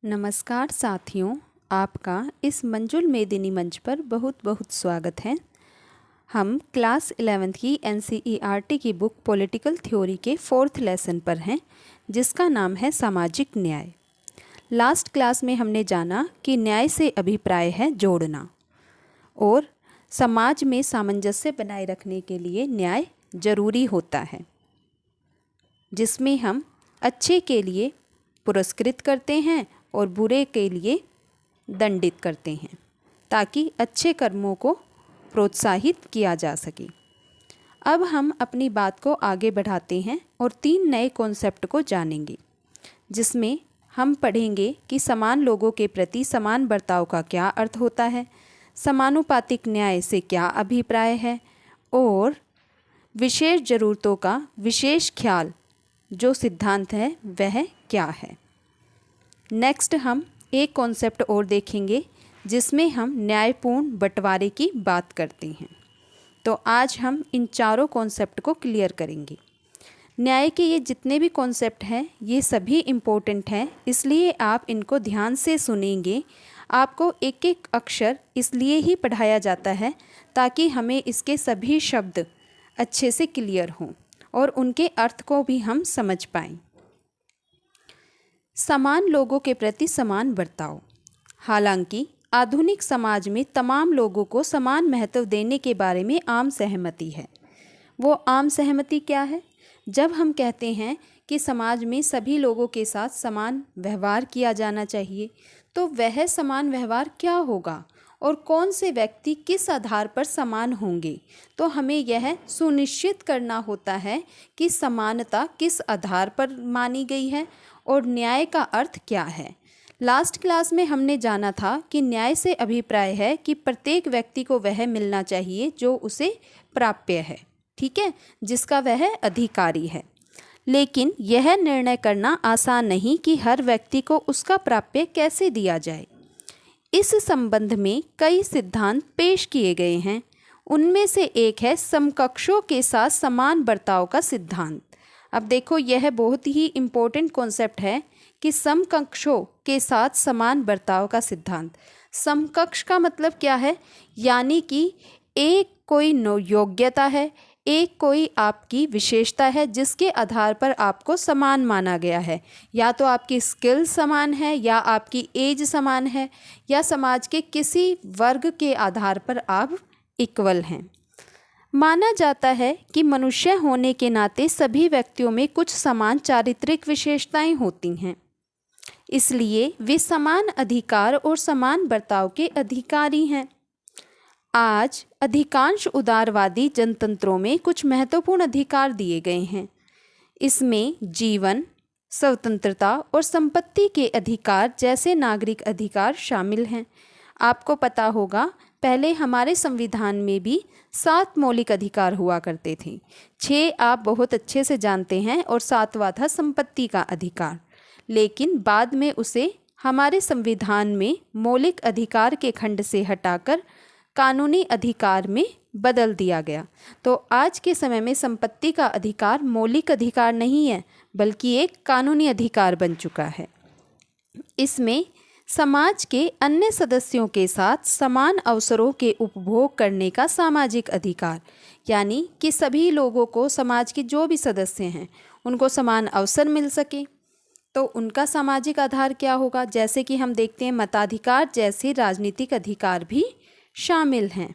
नमस्कार साथियों, आपका इस मंजुल मेदिनी मंच पर बहुत बहुत स्वागत है। हम क्लास 11th की NCERT की बुक पॉलिटिकल थ्योरी के 4th लेसन पर हैं, जिसका नाम है सामाजिक न्याय। लास्ट क्लास में हमने जाना कि न्याय से अभिप्राय है जोड़ना और समाज में सामंजस्य बनाए रखने के लिए न्याय जरूरी होता है, जिसमें हम अच्छे के लिए पुरस्कृत करते हैं और बुरे के लिए दंडित करते हैं, ताकि अच्छे कर्मों को प्रोत्साहित किया जा सके। अब हम अपनी बात को आगे बढ़ाते हैं और 3 नए कॉन्सेप्ट को जानेंगे, जिसमें हम पढ़ेंगे कि समान लोगों के प्रति समान बर्ताव का क्या अर्थ होता है, समानुपातिक न्याय से क्या अभिप्राय है और विशेष ज़रूरतों का विशेष ख्याल जो सिद्धांत है वह क्या है। नेक्स्ट हम एक कॉन्सेप्ट और देखेंगे, जिसमें हम न्यायपूर्ण बंटवारे की बात करते हैं। तो आज हम इन चारों कॉन्सेप्ट को क्लियर करेंगे। न्याय के ये जितने भी कॉन्सेप्ट हैं ये सभी इम्पोर्टेंट हैं, इसलिए आप इनको ध्यान से सुनेंगे। आपको एक एक अक्षर इसलिए ही पढ़ाया जाता है ताकि हमें इसके सभी शब्द अच्छे से क्लियर हों और उनके अर्थ को भी हम समझ पाएँ। समान लोगों के प्रति समान बर्ताव। हालांकि आधुनिक समाज में तमाम लोगों को समान महत्व देने के बारे में आम सहमति है। वो आम सहमति क्या है? जब हम कहते हैं कि समाज में सभी लोगों के साथ समान व्यवहार किया जाना चाहिए, तो वह समान व्यवहार क्या होगा और कौन से व्यक्ति किस आधार पर समान होंगे? तो हमें यह सुनिश्चित करना होता है कि समानता किस आधार पर मानी गई है और न्याय का अर्थ क्या है। लास्ट क्लास में हमने जाना था कि न्याय से अभिप्राय है कि प्रत्येक व्यक्ति को वह मिलना चाहिए जो उसे प्राप्य है, ठीक है, जिसका वह अधिकारी है। लेकिन यह निर्णय करना आसान नहीं कि हर व्यक्ति को उसका प्राप्य कैसे दिया जाए। इस संबंध में कई सिद्धांत पेश किए गए हैं। उनमें से एक है समकक्षों के साथ समान बर्ताव का सिद्धांत। अब देखो, यह बहुत ही इम्पोर्टेंट कॉन्सेप्ट है कि समकक्षों के साथ समान बर्ताव का सिद्धांत। समकक्ष का मतलब क्या है? यानी कि एक कोई योग्यता है, एक कोई आपकी विशेषता है जिसके आधार पर आपको समान माना गया है। या तो आपकी स्किल समान है, या आपकी एज समान है, या समाज के किसी वर्ग के आधार पर आप इक्वल हैं। माना जाता है कि मनुष्य होने के नाते सभी व्यक्तियों में कुछ समान चारित्रिक विशेषताएं होती हैं, इसलिए वे समान अधिकार और समान बर्ताव के अधिकारी हैं। आज अधिकांश उदारवादी जनतंत्रों में कुछ महत्वपूर्ण अधिकार दिए गए हैं। इसमें जीवन, स्वतंत्रता और संपत्ति के अधिकार जैसे नागरिक अधिकार शामिल हैं। आपको पता होगा, पहले हमारे संविधान में भी 7 मौलिक अधिकार हुआ करते थे। 6 आप बहुत अच्छे से जानते हैं और 7वां था संपत्ति का अधिकार। लेकिन बाद में उसे हमारे संविधान में मौलिक अधिकार के खंड से हटाकर कानूनी अधिकार में बदल दिया गया। तो आज के समय में संपत्ति का अधिकार मौलिक अधिकार नहीं है, बल्कि एक कानूनी अधिकार बन चुका है। इसमें समाज के अन्य सदस्यों के साथ समान अवसरों के उपभोग करने का सामाजिक अधिकार, यानी कि सभी लोगों को, समाज के जो भी सदस्य हैं, उनको समान अवसर मिल सके। तो उनका सामाजिक आधार क्या होगा? जैसे कि हम देखते हैं मताधिकार जैसे राजनीतिक अधिकार भी शामिल हैं।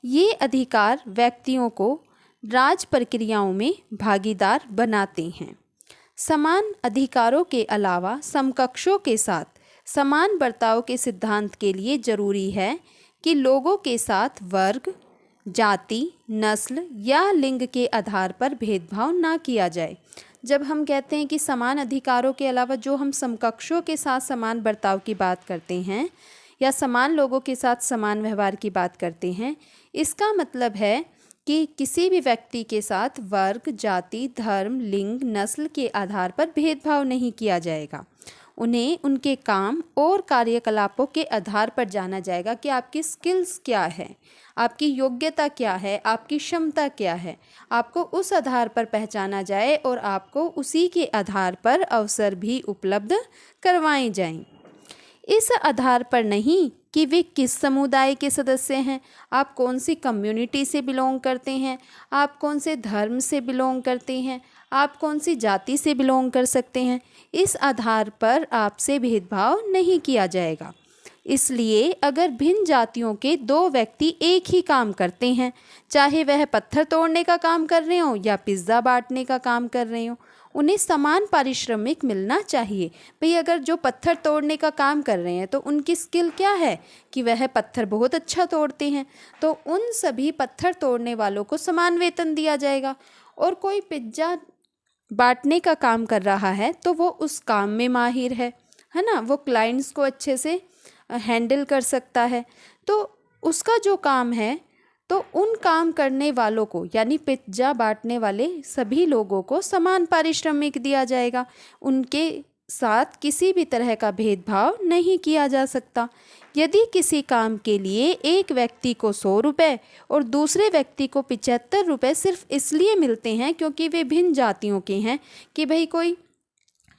ये अधिकार व्यक्तियों को राज प्रक्रियाओं में भागीदार बनाते हैं। समान अधिकारों के अलावा समकक्षों के साथ समान बर्ताव के सिद्धांत के लिए जरूरी है कि लोगों के साथ वर्ग, जाति, नस्ल या लिंग के आधार पर भेदभाव ना किया जाए। जब हम कहते हैं कि समान अधिकारों के अलावा जो हम समकक्षों के साथ समान बर्ताव की बात करते हैं या समान लोगों के साथ समान व्यवहार की बात करते हैं, इसका मतलब है कि किसी भी व्यक्ति के साथ वर्ग, जाति, धर्म, लिंग, नस्ल के आधार पर भेदभाव नहीं किया जाएगा। उन्हें उनके काम और कार्यकलापों के आधार पर जाना जाएगा कि आपकी स्किल्स क्या है, आपकी योग्यता क्या है, आपकी क्षमता क्या है, आपको उस आधार पर पहचाना जाए और आपको उसी के आधार पर अवसर भी उपलब्ध करवाए जाएं। इस आधार पर नहीं कि वे किस समुदाय के सदस्य हैं, आप कौन सी कम्युनिटी से बिलोंग करते हैं, आप कौन से धर्म से बिलोंग करते हैं, आप कौन सी जाति से बिलोंग कर सकते हैं, इस आधार पर आपसे भेदभाव नहीं किया जाएगा। इसलिए अगर भिन्न जातियों के दो व्यक्ति एक ही काम करते हैं, चाहे वह पत्थर तोड़ने का काम कर रहे हों या पिज़्ज़ा बांटने का काम कर रहे हों, उन्हें समान पारिश्रमिक मिलना चाहिए। भाई अगर जो पत्थर तोड़ने का काम कर रहे हैं तो उनकी स्किल क्या है कि वह पत्थर बहुत अच्छा तोड़ते हैं, तो उन सभी पत्थर तोड़ने वालों को समान वेतन दिया जाएगा। और कोई पिज्ज़ा बांटने का काम कर रहा है तो वो उस काम में माहिर है ना, वो क्लाइंट्स को अच्छे से हैंडल कर सकता है, तो उसका जो काम है तो उन काम करने वालों को यानी पिज्ज़ा बांटने वाले सभी लोगों को समान पारिश्रमिक दिया जाएगा। उनके साथ किसी भी तरह का भेदभाव नहीं किया जा सकता। यदि किसी काम के लिए एक व्यक्ति को 100 रुपये और दूसरे व्यक्ति को 75 रुपये सिर्फ इसलिए मिलते हैं क्योंकि वे भिन्न जातियों के हैं, कि भाई कोई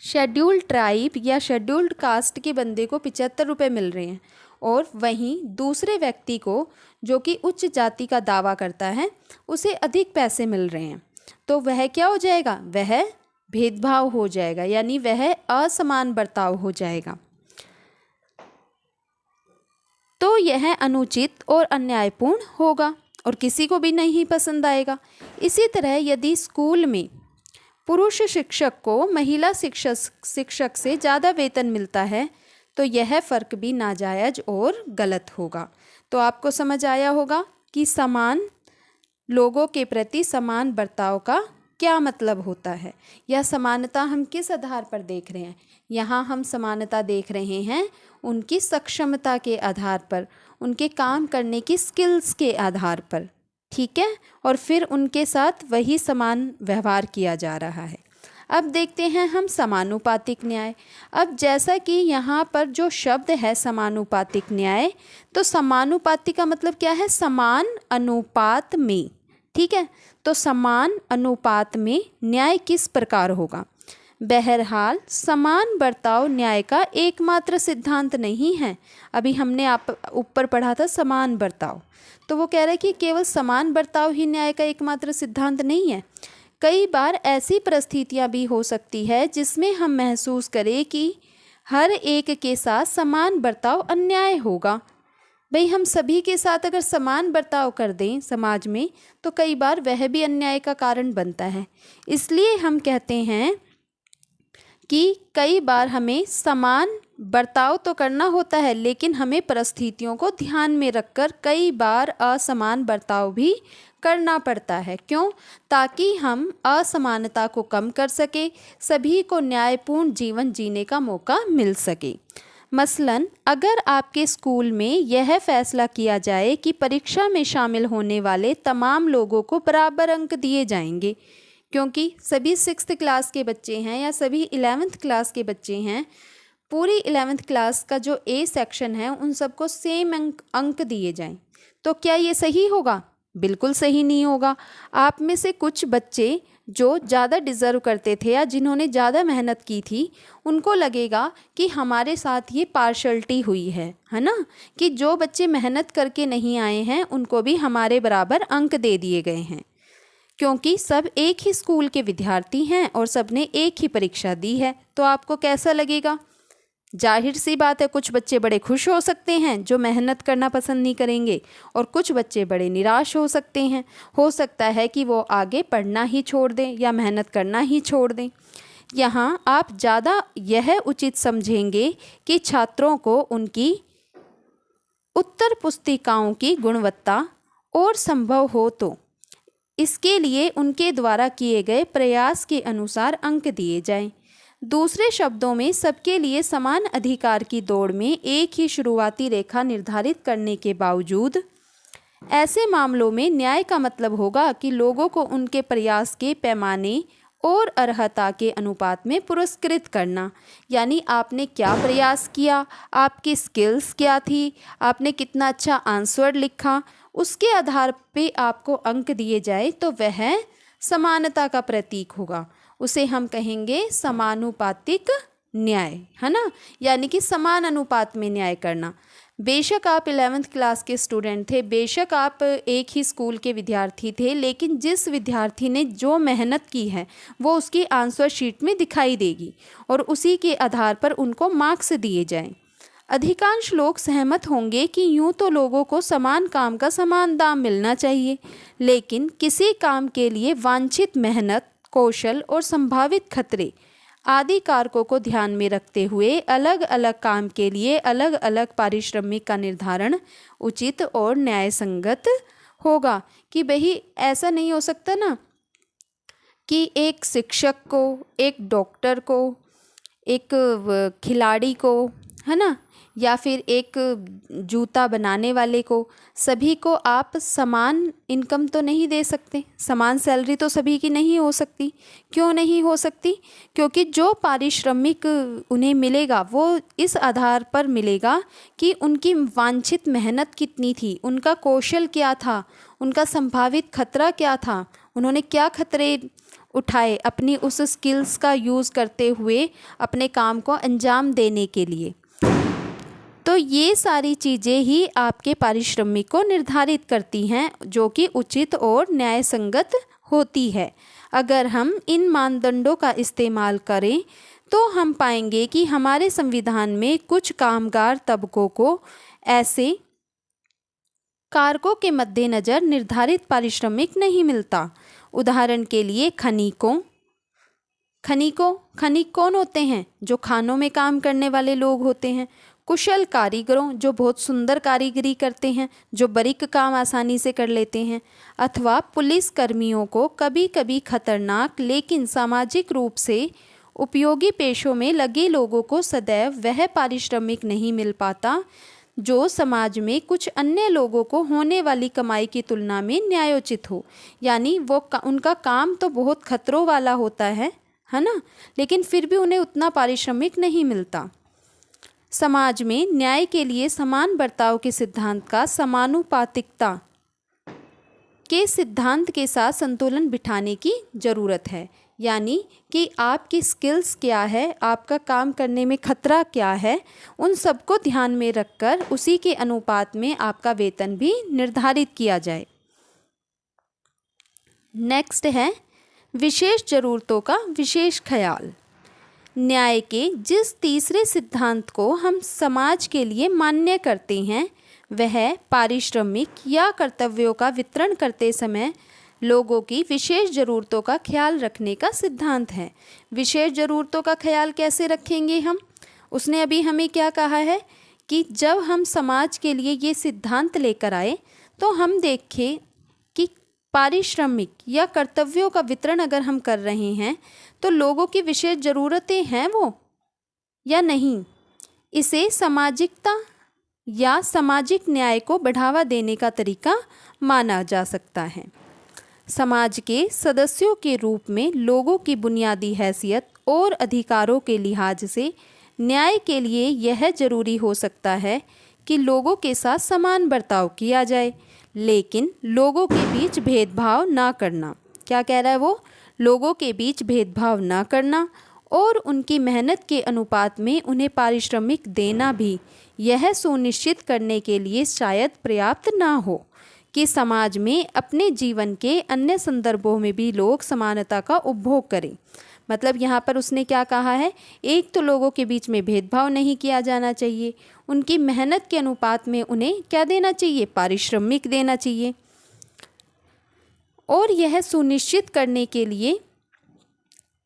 शेड्यूल्ड ट्राइब या शेड्यूल्ड कास्ट के बंदे को 75 रुपये मिल रहे हैं और वहीं दूसरे व्यक्ति को जो कि उच्च जाति का दावा करता है उसे अधिक पैसे मिल रहे हैं, तो वह क्या हो जाएगा, वह भेदभाव हो जाएगा, यानी वह असमान बर्ताव हो जाएगा। तो यह अनुचित और अन्यायपूर्ण होगा और किसी को भी नहीं पसंद आएगा। इसी तरह यदि स्कूल में पुरुष शिक्षक को महिला शिक्षक से ज़्यादा वेतन मिलता है तो यह फ़र्क भी नाजायज़ और गलत होगा। तो आपको समझ आया होगा कि समान लोगों के प्रति समान बर्ताव का क्या मतलब होता है, यह समानता हम किस आधार पर देख रहे हैं। यहाँ हम समानता देख रहे हैं उनकी सक्षमता के आधार पर, उनके काम करने की स्किल्स के आधार पर, ठीक है, और फिर उनके साथ वही समान व्यवहार किया जा रहा है। अब देखते हैं हम समानुपातिक न्याय। अब जैसा कि यहाँ पर जो शब्द है समानुपातिक न्याय, तो समानुपातिक का मतलब क्या है, समान अनुपात में, ठीक है। तो समान अनुपात में न्याय किस प्रकार होगा। बहरहाल समान बर्ताव न्याय का एकमात्र सिद्धांत नहीं है। अभी हमने आप ऊपर पढ़ा था समान बर्ताव, तो वो कह रहे हैं कि केवल समान बर्ताव ही न्याय का एकमात्र सिद्धांत नहीं है। कई बार ऐसी परिस्थितियां भी हो सकती है जिसमें हम महसूस करें कि हर एक के साथ समान बर्ताव अन्याय होगा। भाई हम सभी के साथ अगर समान बर्ताव कर दें समाज में तो कई बार वह भी अन्याय का कारण बनता है। इसलिए हम कहते हैं कि कई बार हमें समान बर्ताव तो करना होता है, लेकिन हमें परिस्थितियों को ध्यान में रखकर कई बार असमान बर्ताव भी करना पड़ता है। क्यों? ताकि हम असमानता को कम कर सके, सभी को न्यायपूर्ण जीवन जीने का मौका मिल सके। मसलन अगर आपके स्कूल में यह फैसला किया जाए कि परीक्षा में शामिल होने वाले तमाम लोगों को बराबर अंक दिए जाएंगे, क्योंकि सभी 6th क्लास के बच्चे हैं या सभी 11th क्लास के बच्चे हैं, पूरी 11th क्लास का जो ए सेक्शन है उन सबको सेम अंक दिए जाएं, तो क्या ये सही होगा? बिल्कुल सही नहीं होगा। आप में से कुछ बच्चे जो ज़्यादा डिज़र्व करते थे या जिन्होंने ज़्यादा मेहनत की थी, उनको लगेगा कि हमारे साथ ये पार्शलिटी हुई है ना, कि जो बच्चे मेहनत करके नहीं आए हैं उनको भी हमारे बराबर अंक दे दिए गए हैं, क्योंकि सब एक ही स्कूल के विद्यार्थी हैं और सब ने एक ही परीक्षा दी है। तो आपको कैसा लगेगा? जाहिर सी बात है कुछ बच्चे बड़े खुश हो सकते हैं जो मेहनत करना पसंद नहीं करेंगे, और कुछ बच्चे बड़े निराश हो सकते हैं। हो सकता है कि वो आगे पढ़ना ही छोड़ दें या मेहनत करना ही छोड़ दें। यहाँ आप ज़्यादा यह उचित समझेंगे कि छात्रों को उनकी उत्तर पुस्तिकाओं की गुणवत्ता और संभव हो तो इसके लिए उनके द्वारा किए गए प्रयास के अनुसार अंक दिए जाएं। दूसरे शब्दों में सबके लिए समान अधिकार की दौड़ में एक ही शुरुआती रेखा निर्धारित करने के बावजूद ऐसे मामलों में न्याय का मतलब होगा कि लोगों को उनके प्रयास के पैमाने और अर्हता के अनुपात में पुरस्कृत करना। यानी आपने क्या प्रयास किया, आपकी स्किल्स क्या थी, आपने कितना अच्छा आंसर लिखा, उसके आधार पे आपको अंक दिए जाए तो वह समानता का प्रतीक होगा। उसे हम कहेंगे समानुपातिक न्याय, है ना, यानी कि समान अनुपात में न्याय करना। बेशक आप 11वीं क्लास के स्टूडेंट थे, बेशक आप एक ही स्कूल के विद्यार्थी थे, लेकिन जिस विद्यार्थी ने जो मेहनत की है वो उसकी आंसर शीट में दिखाई देगी और उसी के आधार पर उनको मार्क्स दिए जाएं। अधिकांश लोग सहमत होंगे कि यूं तो लोगों को समान काम का समान दाम मिलना चाहिए, लेकिन किसी काम के लिए वांछित मेहनत, कौशल और संभावित खतरे आदि कारकों को ध्यान में रखते हुए अलग अलग काम के लिए अलग अलग पारिश्रमिक का निर्धारण उचित और न्यायसंगत होगा। कि भाई ऐसा नहीं हो सकता ना कि एक शिक्षक को, एक डॉक्टर को, एक खिलाड़ी को, है ना, या फिर एक जूता बनाने वाले को, सभी को आप समान इनकम तो नहीं दे सकते, समान सैलरी तो सभी की नहीं हो सकती। क्यों नहीं हो सकती? क्योंकि जो पारिश्रमिक उन्हें मिलेगा वो इस आधार पर मिलेगा कि उनकी वांछित मेहनत कितनी थी, उनका कौशल क्या था, उनका संभावित खतरा क्या था, उन्होंने क्या खतरे उठाए अपनी उस स्किल्स का यूज़ करते हुए अपने काम को अंजाम देने के लिए। तो ये सारी चीज़ें ही आपके पारिश्रमिक को निर्धारित करती हैं, जो कि उचित और न्यायसंगत होती है। अगर हम इन मानदंडों का इस्तेमाल करें तो हम पाएंगे कि हमारे संविधान में कुछ कामगार तबकों को ऐसे कारकों के मद्देनज़र निर्धारित पारिश्रमिक नहीं मिलता। उदाहरण के लिए खनिक कौन होते हैं? जो खानों में काम करने वाले लोग होते हैं। कुशल कारीगरों, जो बहुत सुंदर कारीगरी करते हैं, जो बारीक काम आसानी से कर लेते हैं। अथवा पुलिस कर्मियों को कभी कभी खतरनाक लेकिन सामाजिक रूप से उपयोगी पेशों में लगे लोगों को सदैव वह पारिश्रमिक नहीं मिल पाता जो समाज में कुछ अन्य लोगों को होने वाली कमाई की तुलना में न्यायोचित हो। यानी उनका काम तो बहुत खतरों वाला होता है ना, लेकिन फिर भी उन्हें उतना पारिश्रमिक नहीं मिलता। समाज में न्याय के लिए समान बर्ताव के सिद्धांत का समानुपातिकता के सिद्धांत के साथ संतुलन बिठाने की ज़रूरत है। यानी कि आपकी स्किल्स क्या है, आपका काम करने में खतरा क्या है, उन सबको ध्यान में रखकर उसी के अनुपात में आपका वेतन भी निर्धारित किया जाए। नेक्स्ट है विशेष ज़रूरतों का विशेष ख्याल। न्याय के जिस तीसरे सिद्धांत को हम समाज के लिए मान्य करते हैं वह पारिश्रमिक या कर्तव्यों का वितरण करते समय लोगों की विशेष ज़रूरतों का ख्याल रखने का सिद्धांत है। विशेष ज़रूरतों का ख्याल कैसे रखेंगे हम? उसने अभी हमें क्या कहा है कि जब हम समाज के लिए ये सिद्धांत लेकर आए तो हम देखें कि पारिश्रमिक या कर्तव्यों का वितरण अगर हम कर रहे हैं तो लोगों की विशेष ज़रूरतें हैं वो या नहीं। इसे सामाजिकता या सामाजिक न्याय को बढ़ावा देने का तरीका माना जा सकता है। समाज के सदस्यों के रूप में लोगों की बुनियादी हैसियत और अधिकारों के लिहाज से न्याय के लिए यह जरूरी हो सकता है कि लोगों के साथ समान बर्ताव किया जाए, लेकिन लोगों के बीच भेदभाव ना करना। क्या कह रहा है वो? लोगों के बीच भेदभाव ना करना और उनकी मेहनत के अनुपात में उन्हें पारिश्रमिक देना भी यह सुनिश्चित करने के लिए शायद पर्याप्त ना हो कि समाज में अपने जीवन के अन्य संदर्भों में भी लोग समानता का उपभोग करें। मतलब यहाँ पर उसने क्या कहा है? एक तो लोगों के बीच में भेदभाव नहीं किया जाना चाहिए, उनकी मेहनत के अनुपात में उन्हें क्या देना चाहिए? पारिश्रमिक देना चाहिए। और यह सुनिश्चित करने के लिए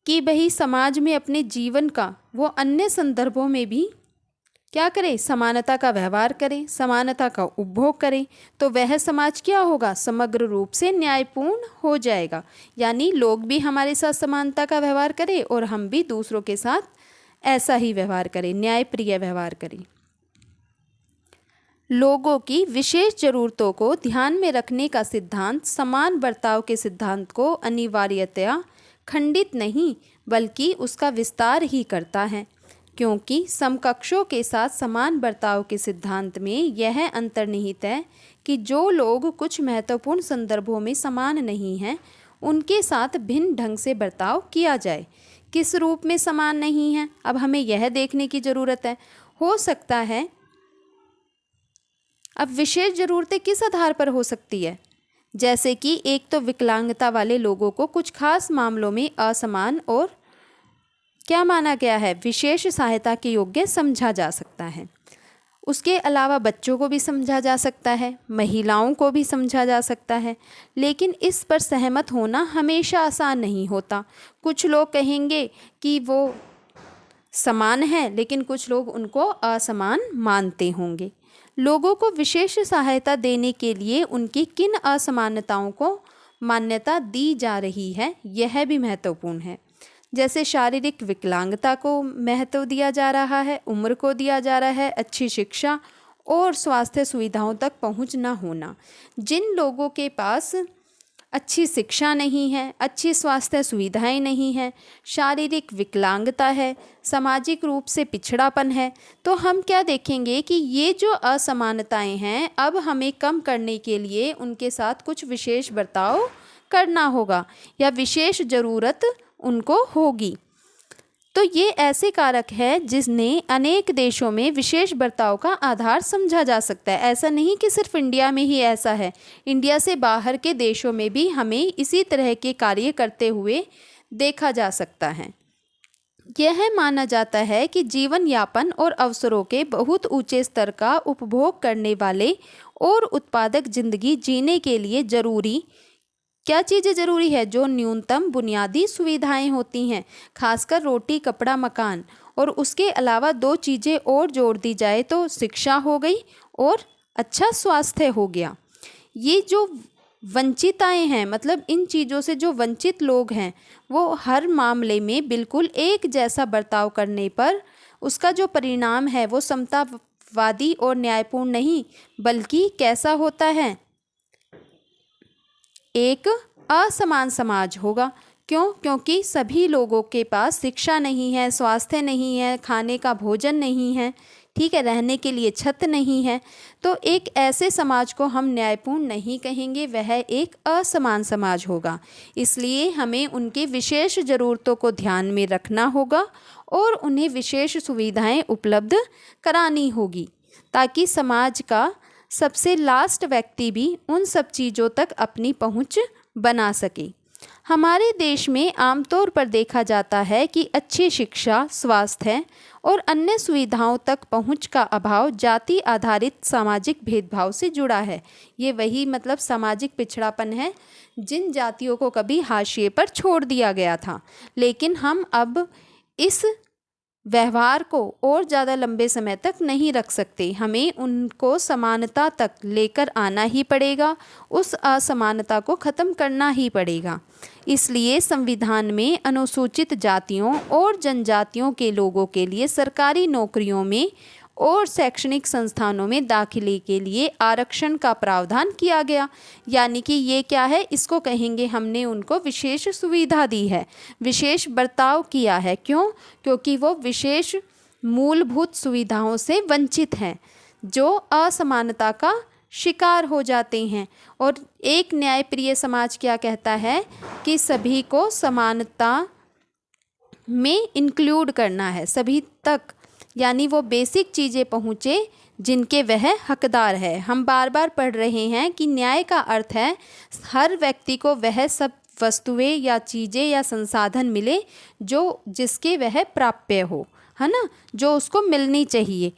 कि भाई समाज में अपने जीवन का वो अन्य संदर्भों में भी क्या करें? समानता का व्यवहार करें, समानता का उपभोग करें, तो वह समाज क्या होगा? समग्र रूप से न्यायपूर्ण हो जाएगा। यानी लोग भी हमारे साथ समानता का व्यवहार करें और हम भी दूसरों के साथ ऐसा ही व्यवहार करें, न्यायप्रिय व्यवहार करें। लोगों की विशेष ज़रूरतों को ध्यान में रखने का सिद्धांत समान बर्ताव के सिद्धांत को अनिवार्यतया खंडित नहीं बल्कि उसका विस्तार ही करता है। क्योंकि समकक्षों के साथ समान बर्ताव के सिद्धांत में यह अंतर्निहित है कि जो लोग कुछ महत्वपूर्ण संदर्भों में समान नहीं हैं, उनके साथ भिन्न ढंग से बर्ताव किया जाए। किस रूप में समान नहीं है, अब हमें यह देखने की ज़रूरत है। हो सकता है, अब विशेष ज़रूरतें किस आधार पर हो सकती है, जैसे कि एक तो विकलांगता वाले लोगों को कुछ खास मामलों में असमान और क्या माना गया है, विशेष सहायता के योग्य समझा जा सकता है। उसके अलावा बच्चों को भी समझा जा सकता है, महिलाओं को भी समझा जा सकता है, लेकिन इस पर सहमत होना हमेशा आसान नहीं होता। कुछ लोग कहेंगे कि वो समान है, लेकिन कुछ लोग उनको असमान मानते होंगे। लोगों को विशेष सहायता देने के लिए उनकी किन असमानताओं को मान्यता दी जा रही है, यह भी महत्वपूर्ण है। जैसे शारीरिक विकलांगता को महत्व दिया जा रहा है, उम्र को दिया जा रहा है, अच्छी शिक्षा और स्वास्थ्य सुविधाओं तक पहुंच न होना। जिन लोगों के पास अच्छी शिक्षा नहीं है, अच्छी स्वास्थ्य सुविधाएं नहीं हैं, शारीरिक विकलांगता है, सामाजिक रूप से पिछड़ापन है, तो हम क्या देखेंगे कि ये जो असमानताएं हैं, अब हमें कम करने के लिए उनके साथ कुछ विशेष बर्ताव करना होगा या विशेष ज़रूरत उनको होगी। तो ये ऐसे कारक है जिसने अनेक देशों में विशेष बर्ताव का आधार समझा जा सकता है। ऐसा नहीं कि सिर्फ इंडिया में ही ऐसा है, इंडिया से बाहर के देशों में भी हमें इसी तरह के कार्य करते हुए देखा जा सकता है। यह माना जाता है कि जीवन यापन और अवसरों के बहुत ऊंचे स्तर का उपभोग करने वाले और उत्पादक जिंदगी जीने के लिए जरूरी क्या चीज़ें ज़रूरी है, जो न्यूनतम बुनियादी सुविधाएं होती हैं, खासकर रोटी, कपड़ा, मकान। और उसके अलावा दो चीज़ें और जोड़ दी जाए तो शिक्षा हो गई और अच्छा स्वास्थ्य हो गया। ये जो वंचिताएं हैं, मतलब इन चीज़ों से जो वंचित लोग हैं, वो हर मामले में बिल्कुल एक जैसा बर्ताव करने पर उसका जो परिणाम है वो समतावादी और न्यायपूर्ण नहीं, बल्कि कैसा होता है, एक असमान समाज होगा। क्यों? क्योंकि सभी लोगों के पास शिक्षा नहीं है, स्वास्थ्य नहीं है, खाने का भोजन नहीं है, ठीक है, रहने के लिए छत नहीं है। तो एक ऐसे समाज को हम न्यायपूर्ण नहीं कहेंगे, वह एक असमान समाज होगा। इसलिए हमें उनके विशेष ज़रूरतों को ध्यान में रखना होगा और उन्हें विशेष सुविधाएं उपलब्ध करानी होगी, ताकि समाज का सबसे लास्ट व्यक्ति भी उन सब चीज़ों तक अपनी पहुंच बना सके। हमारे देश में आमतौर पर देखा जाता है कि अच्छी शिक्षा, स्वास्थ्य और अन्य सुविधाओं तक पहुंच का अभाव जाति आधारित सामाजिक भेदभाव से जुड़ा है। ये वही मतलब सामाजिक पिछड़ापन है, जिन जातियों को कभी हाशिए पर छोड़ दिया गया था। लेकिन हम अब इस व्यवहार को और ज़्यादा लंबे समय तक नहीं रख सकते, हमें उनको समानता तक लेकर आना ही पड़ेगा, उस असमानता को ख़त्म करना ही पड़ेगा। इसलिए संविधान में अनुसूचित जातियों और जनजातियों के लोगों के लिए सरकारी नौकरियों में और शैक्षणिक संस्थानों में दाखिले के लिए आरक्षण का प्रावधान किया गया। यानी कि ये क्या है, इसको कहेंगे हमने उनको विशेष सुविधा दी है, विशेष बर्ताव किया है। क्यों? क्योंकि वो विशेष मूलभूत सुविधाओं से वंचित हैं, जो असमानता का शिकार हो जाते हैं। और एक न्यायप्रिय समाज क्या कहता है कि सभी को समानता में इंक्लूड करना है, सभी तक, यानी वो बेसिक चीज़ें पहुँचे जिनके वह हकदार है। हम बार बार पढ़ रहे हैं कि न्याय का अर्थ है हर व्यक्ति को वह सब वस्तुएं या चीज़ें या संसाधन मिले जो जिसके वह प्राप्य हो, है ना, जो उसको मिलनी चाहिए।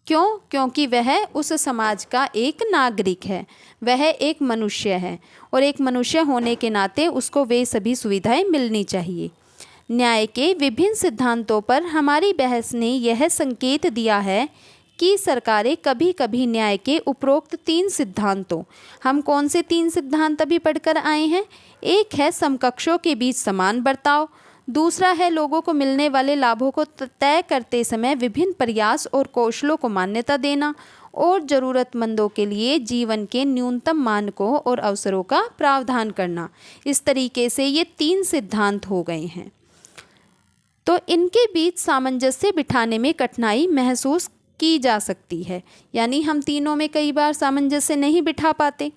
क्यों? क्योंकि वह उस समाज का एक नागरिक है, वह एक मनुष्य है, और एक मनुष्य होने के नाते उसको वे सभी सुविधाएं मिलनी चाहिए। न्याय के विभिन्न सिद्धांतों पर हमारी बहस ने यह संकेत दिया है कि सरकारें कभी कभी न्याय के उपरोक्त 3 सिद्धांतों, हम कौन से 3 सिद्धांत अभी पढ़कर आए हैं? एक है समकक्षों के बीच समान बर्ताव, दूसरा है लोगों को मिलने वाले लाभों को तय करते समय विभिन्न प्रयास और कौशलों को मान्यता देना, और ज़रूरतमंदों के लिए जीवन के न्यूनतम मानकों और अवसरों का प्रावधान करना। इस तरीके से ये 3 सिद्धांत हो गए हैं। तो इनके बीच सामंजस्य बिठाने में कठिनाई महसूस की जा सकती है, यानी हम तीनों में कई बार सामंजस्य नहीं बिठा पाते।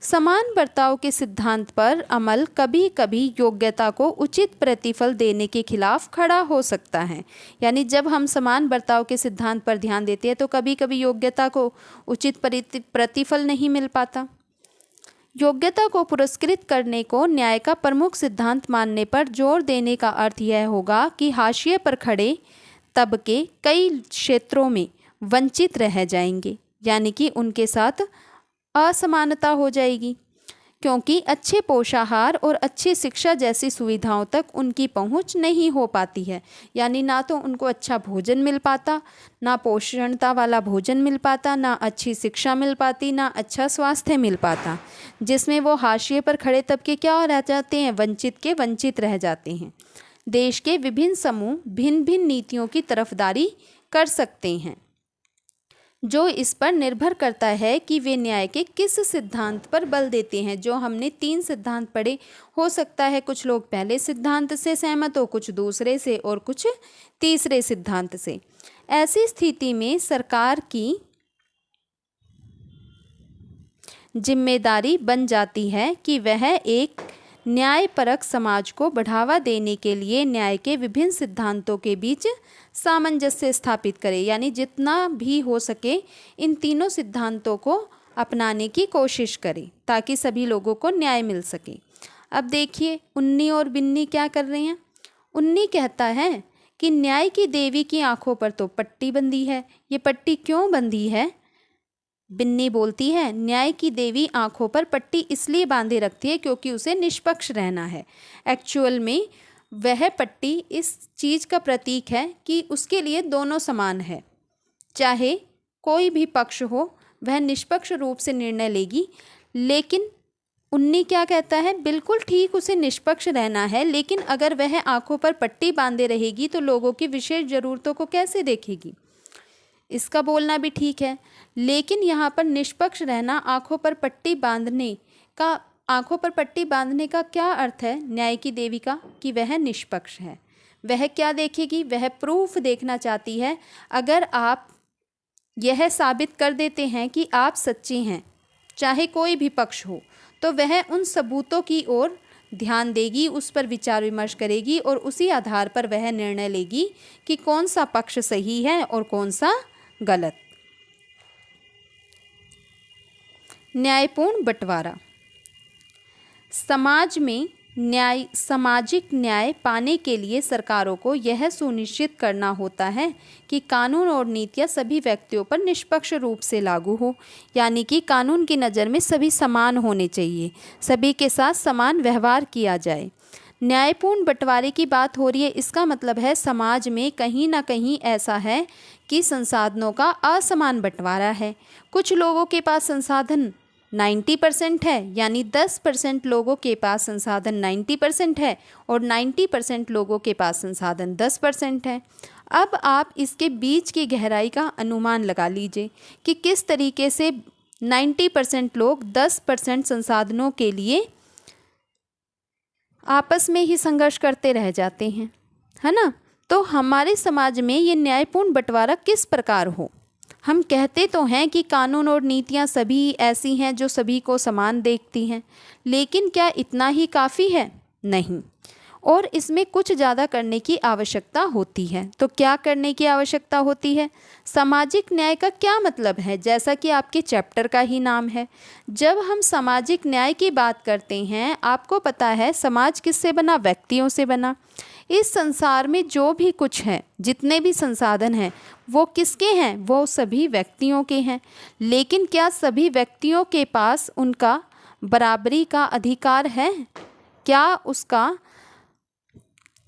समान बर्ताव के सिद्धांत पर अमल कभी कभी योग्यता को उचित प्रतिफल देने के खिलाफ खड़ा हो सकता है, यानी जब हम समान बर्ताव के सिद्धांत पर ध्यान देते हैं तो कभी कभी योग्यता को उचित प्रतिफल नहीं मिल पाता। योग्यता को पुरस्कृत करने को न्याय का प्रमुख सिद्धांत मानने पर जोर देने का अर्थ यह होगा कि हाशिए पर खड़े तबके कई क्षेत्रों में वंचित रह जाएंगे, यानी कि उनके साथ असमानता हो जाएगी, क्योंकि अच्छे पोषाहार और अच्छी शिक्षा जैसी सुविधाओं तक उनकी पहुंच नहीं हो पाती है। यानी ना तो उनको अच्छा भोजन मिल पाता, ना पोषणता वाला भोजन मिल पाता, ना अच्छी शिक्षा मिल पाती, ना अच्छा स्वास्थ्य मिल पाता, जिसमें वो हाशिए पर खड़े तबके क्या रह जाते हैं, वंचित के वंचित रह जाते हैं। देश के विभिन्न समूह भिन्न भिन्न नीतियों की तरफदारी कर सकते हैं, जो इस पर निर्भर करता है कि वे न्याय के किस सिद्धांत पर बल देते हैं। जो हमने 3 सिद्धांत पढ़े, हो सकता है कुछ लोग पहले सिद्धांत से सहमत हो, कुछ दूसरे से और कुछ तीसरे सिद्धांत से। ऐसी स्थिति में सरकार की जिम्मेदारी बन जाती है कि वह एक न्यायपरक समाज को बढ़ावा देने के लिए न्याय के विभिन्न सिद्धांतों के बीच सामंजस्य स्थापित करे, यानी जितना भी हो सके इन तीनों सिद्धांतों को अपनाने की कोशिश करे ताकि सभी लोगों को न्याय मिल सके। अब देखिए उन्नी और बिन्नी क्या कर रहे हैं। उन्नी कहता है कि न्याय की देवी की आंखों पर तो पट्टी बंधी है, ये पट्टी क्यों बंधी है। बिन्नी बोलती है न्याय की देवी आंखों पर पट्टी इसलिए बांधे रखती है क्योंकि उसे निष्पक्ष रहना है। एक्चुअल में वह पट्टी इस चीज़ का प्रतीक है कि उसके लिए दोनों समान है, चाहे कोई भी पक्ष हो वह निष्पक्ष रूप से निर्णय लेगी। लेकिन उन्नी क्या कहता है, बिल्कुल ठीक उसे निष्पक्ष रहना है, लेकिन अगर वह आंखों पर पट्टी बांधे रहेगी तो लोगों की विशेष ज़रूरतों को कैसे देखेगी। इसका बोलना भी ठीक है, लेकिन यहाँ पर निष्पक्ष रहना आंखों पर पट्टी बांधने का क्या अर्थ है न्याय की देवी का, कि वह निष्पक्ष है। वह क्या देखेगी, वह प्रूफ देखना चाहती है। अगर आप यह साबित कर देते हैं कि आप सच्चे हैं, चाहे कोई भी पक्ष हो, तो वह उन सबूतों की ओर ध्यान देगी, उस पर विचार विमर्श करेगी और उसी आधार पर वह निर्णय लेगी कि कौन सा पक्ष सही है और कौन सा गलत। न्यायपूर्ण बंटवारा। समाज में सामाजिक न्याय पाने के लिए सरकारों को यह सुनिश्चित करना होता है कि कानून और नीतियां सभी व्यक्तियों पर निष्पक्ष रूप से लागू हो, यानी कि कानून की नज़र में सभी समान होने चाहिए, सभी के साथ समान व्यवहार किया जाए। न्यायपूर्ण बंटवारे की बात हो रही है, इसका मतलब है समाज में कहीं ना कहीं ऐसा है कि संसाधनों का असमान बंटवारा है। कुछ लोगों के पास संसाधन 90% है, यानी 10% लोगों के पास संसाधन 90% है और 90% लोगों के पास संसाधन 10% है। अब आप इसके बीच की गहराई का अनुमान लगा लीजिए कि किस तरीके से 90% लोग 10% संसाधनों के लिए आपस में ही संघर्ष करते रह जाते हैं, है ना। तो हमारे समाज में ये न्यायपूर्ण बंटवारा किस प्रकार हो। हम कहते तो हैं कि कानून और नीतियां सभी ऐसी हैं जो सभी को समान देखती हैं, लेकिन क्या इतना ही काफ़ी है? नहीं, और इसमें कुछ ज़्यादा करने की आवश्यकता होती है। तो क्या करने की आवश्यकता होती है? सामाजिक न्याय का क्या मतलब है? जैसा कि आपके चैप्टर का ही नाम है, जब हम सामाजिक न्याय की बात करते हैं, आपको पता है समाज किससे बना? व्यक्तियों से बना। इस संसार में जो भी कुछ है, जितने भी संसाधन हैं, वो किसके हैं? वो सभी व्यक्तियों के हैं। लेकिन क्या सभी व्यक्तियों के पास उनका बराबरी का अधिकार है? क्या उसका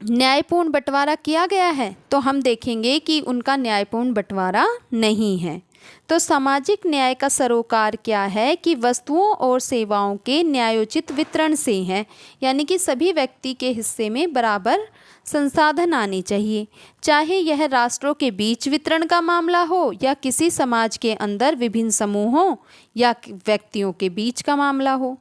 न्यायपूर्ण बंटवारा किया गया है? तो हम देखेंगे कि उनका न्यायपूर्ण बंटवारा नहीं है। तो सामाजिक न्याय का सरोकार क्या है कि वस्तुओं और सेवाओं के न्यायोचित वितरण से है, यानी कि सभी व्यक्ति के हिस्से में बराबर संसाधन आने चाहिए, चाहे यह राष्ट्रों के बीच वितरण का मामला हो या किसी समाज के अंदर विभिन्न समूहों या व्यक्तियों के बीच का मामला हो।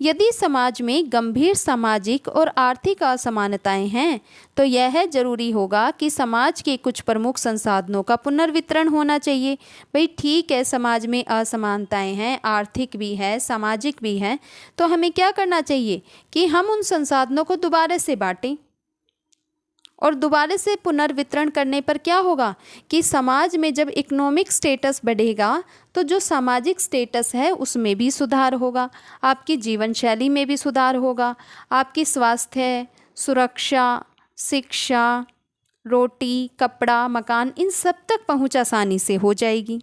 यदि समाज में गंभीर सामाजिक और आर्थिक असमानताएं हैं तो यह जरूरी होगा कि समाज के कुछ प्रमुख संसाधनों का पुनर्वितरण होना चाहिए। भाई ठीक है, समाज में असमानताएं हैं, आर्थिक भी है, सामाजिक भी है, तो हमें क्या करना चाहिए कि हम उन संसाधनों को दोबारा से बांटें। और दोबारा से पुनर्वितरण करने पर क्या होगा कि समाज में जब इकोनॉमिक स्टेटस बढ़ेगा तो जो सामाजिक स्टेटस है उसमें भी सुधार होगा, आपकी जीवन शैली में भी सुधार होगा, आपकी स्वास्थ्य, सुरक्षा, शिक्षा, रोटी, कपड़ा, मकान, इन सब तक पहुंच आसानी से हो जाएगी,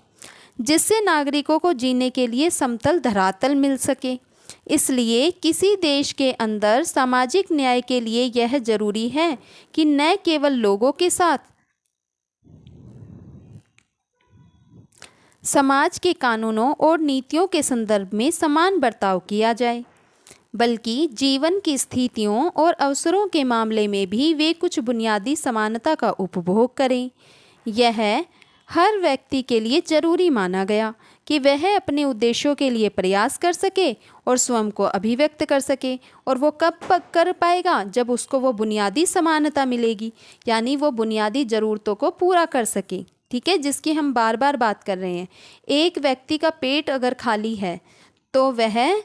जिससे नागरिकों को जीने के लिए समतल धरातल मिल सके। इसलिए किसी देश के अंदर सामाजिक न्याय के लिए यह जरूरी है कि न केवल लोगों के साथ समाज के कानूनों और नीतियों के संदर्भ में समान बर्ताव किया जाए, बल्कि जीवन की स्थितियों और अवसरों के मामले में भी वे कुछ बुनियादी समानता का उपभोग करें। यह हर व्यक्ति के लिए जरूरी माना गया कि वह अपने उद्देश्यों के लिए प्रयास कर सके और स्वयं को अभिव्यक्त कर सके। और वो कब कर पाएगा? जब उसको वो बुनियादी समानता मिलेगी, यानी वो बुनियादी ज़रूरतों को पूरा कर सके। ठीक है, जिसकी हम बार बार बात कर रहे हैं। एक व्यक्ति का पेट अगर खाली है तो वह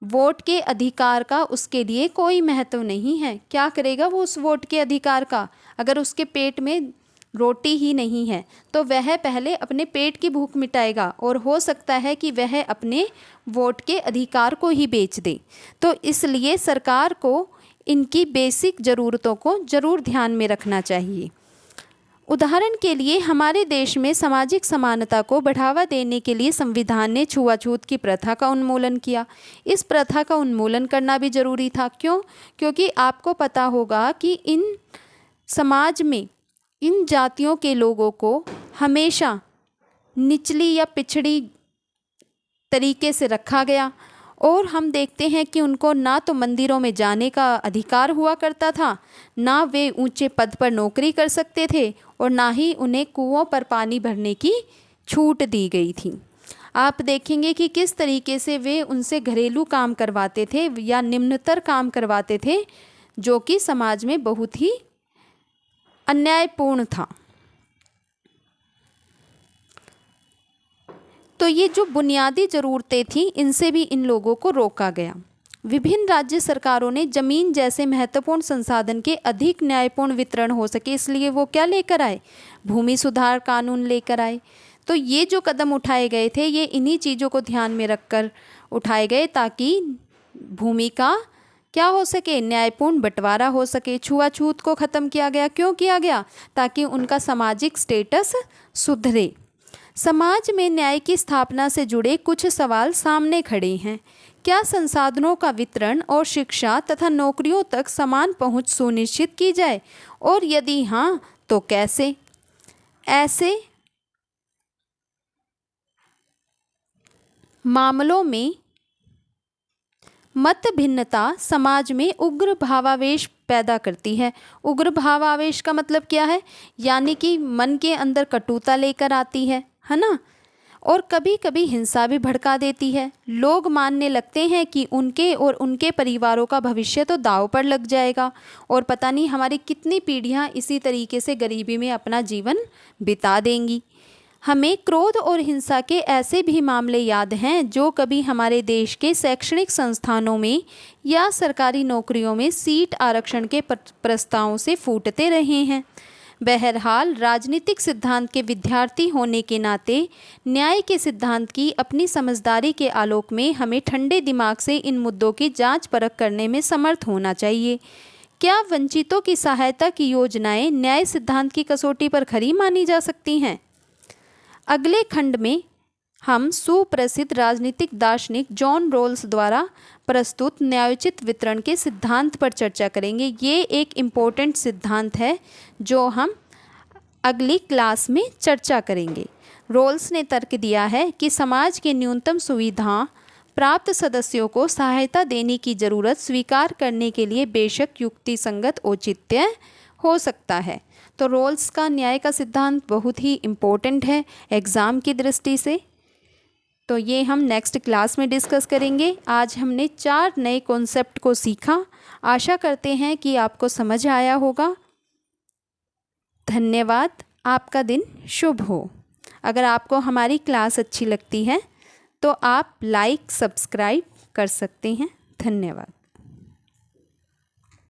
वोट के अधिकार का उसके लिए कोई महत्व नहीं है। क्या करेगा वो उस वोट के अधिकार का? अगर उसके पेट में रोटी ही नहीं है तो वह पहले अपने पेट की भूख मिटाएगा और हो सकता है कि वह अपने वोट के अधिकार को ही बेच दे। तो इसलिए सरकार को इनकी बेसिक ज़रूरतों को ज़रूर ध्यान में रखना चाहिए। उदाहरण के लिए हमारे देश में सामाजिक समानता को बढ़ावा देने के लिए संविधान ने छुआछूत की प्रथा का उन्मूलन किया। इस प्रथा का उन्मूलन करना भी ज़रूरी था। क्यों? क्योंकि आपको पता होगा कि इन समाज में इन जातियों के लोगों को हमेशा निचली या पिछड़ी तरीके से रखा गया और हम देखते हैं कि उनको ना तो मंदिरों में जाने का अधिकार हुआ करता था, ना वे ऊंचे पद पर नौकरी कर सकते थे और ना ही उन्हें कुओं पर पानी भरने की छूट दी गई थी। आप देखेंगे कि किस तरीके से वे उनसे घरेलू काम करवाते थे या निम्नतर काम करवाते थे, जो कि समाज में बहुत ही अन्यायपूर्ण था। तो ये जो बुनियादी ज़रूरतें थीं इनसे भी इन लोगों को रोका गया। विभिन्न राज्य सरकारों ने जमीन जैसे महत्वपूर्ण संसाधन के अधिक न्यायपूर्ण वितरण हो सके, इसलिए वो क्या लेकर आए? भूमि सुधार कानून लेकर आए। तो ये जो कदम उठाए गए थे ये इन्हीं चीज़ों को ध्यान में रखकर उठाए गए ताकि भूमि का क्या हो सके? न्यायपूर्ण बंटवारा हो सके। छुआछूत को ख़त्म किया गया। क्यों किया गया? ताकि उनका सामाजिक स्टेटस सुधरे। समाज में न्याय की स्थापना से जुड़े कुछ सवाल सामने खड़े हैं। क्या संसाधनों का वितरण और शिक्षा तथा नौकरियों तक समान पहुंच सुनिश्चित की जाए, और यदि हाँ तो कैसे? ऐसे मामलों में मत भिन्नता समाज में उग्र भावावेश पैदा करती है। उग्र भावावेश का मतलब क्या है? यानी कि मन के अंदर कटुता लेकर आती है ना? और कभी कभी हिंसा भी भड़का देती है। लोग मानने लगते हैं कि उनके और उनके परिवारों का भविष्य तो दांव पर लग जाएगा और पता नहीं हमारी कितनी पीढ़ियां इसी तरीके से गरीबी में अपना जीवन बिता देंगी। हमें क्रोध और हिंसा के ऐसे भी मामले याद हैं जो कभी हमारे देश के शैक्षणिक संस्थानों में या सरकारी नौकरियों में सीट आरक्षण के प्रस्तावों से फूटते रहे हैं। बहरहाल राजनीतिक सिद्धांत के विद्यार्थी होने के नाते न्याय के सिद्धांत की अपनी समझदारी के आलोक में हमें ठंडे दिमाग से इन मुद्दों की जांच परख करने में समर्थ होना चाहिए। क्या वंचितों की सहायता की योजनाएं न्याय सिद्धांत की कसौटी पर खरी मानी जा सकती हैं? अगले खंड में हम सुप्रसिद्ध राजनीतिक दार्शनिक जॉन रोल्स द्वारा प्रस्तुत न्यायोचित वितरण के सिद्धांत पर चर्चा करेंगे। ये एक इम्पोर्टेंट सिद्धांत है जो हम अगली क्लास में चर्चा करेंगे। रोल्स ने तर्क दिया है कि समाज के न्यूनतम सुविधा प्राप्त सदस्यों को सहायता देने की ज़रूरत स्वीकार करने के लिए बेशक युक्तिसंगत औचित्य हो सकता है। तो रोल्स का न्याय का सिद्धांत बहुत ही इम्पोर्टेंट है एग्ज़ाम की दृष्टि से। तो ये हम नेक्स्ट क्लास में डिस्कस करेंगे। आज हमने 4 नए कॉन्सेप्ट को सीखा। आशा करते हैं कि आपको समझ आया होगा। धन्यवाद। आपका दिन शुभ हो। अगर आपको हमारी क्लास अच्छी लगती है तो आप लाइक सब्सक्राइब कर सकते हैं। धन्यवाद।